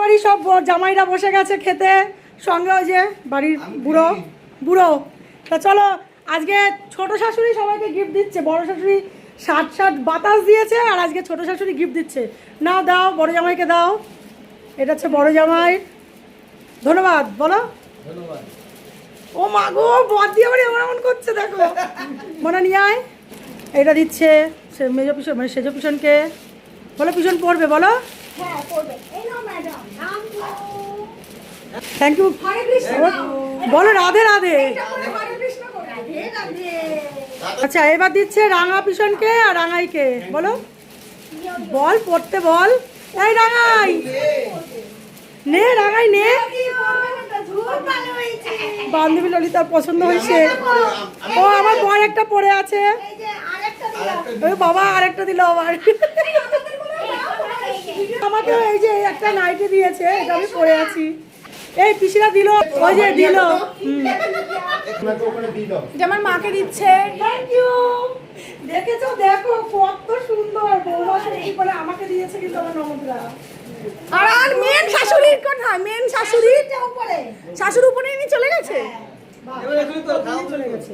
বাড়ি সব জামাইরা বসে গেছে খেতে, সঙ্গে ওই যে বাড়ির বুড়ো বুড়ো। তা চলো, আজকে ছোট শাশুড়ি সবাইকে গিফট দিচ্ছে, বড় শাশুড়ি ষাট বাতাস দিয়েছে, আর আজকে ছোট শাশুড়ি গিফট দিচ্ছে। নাও দাও, বড় জামাইকে দাও। এটা হচ্ছে বড় জামাই। ধন্যবাদ বলো। ও মা গো, বদ দিয়ে আবার এমন এমন করছে, দেখো। মনে নিয়ে আয়। এটা দিচ্ছে সে মেজ পিছন, মানে সেজ পিছনকে। বলো পিছন পড়বে, বলো। Thank you. বলো রাধে রাধে। আচ্ছা, এবার দিচ্ছে রাঙা পিছনকে আর রাঙাইকে। বলো, বল পড়তে বল। এই রাঙাই নে, রাঙাই নে। বান্ধবী ললিতার পছন্দ হয়েছে। ও আমার বর একটা পড়ে আছে। ওই বাবা আরেকটা দিল আবার। আমাকে এই যে একটা নাইটি দিয়েছে, এটা আমি পরে আছি। এই পিসিরা দিল, ওই যে দিল, যেমন মাকে দিচ্ছে। Thank you. দেখেছো, দেখো কত সুন্দর বৌমা করে আমাকে দিয়েছে, কিন্তু আমার নমদরা। আর মেন শাশুড়ির কথা, মেন শাশুড়ি শাশুড়ি উপরে নিয়ে চলে গেছে। চলে গেছে।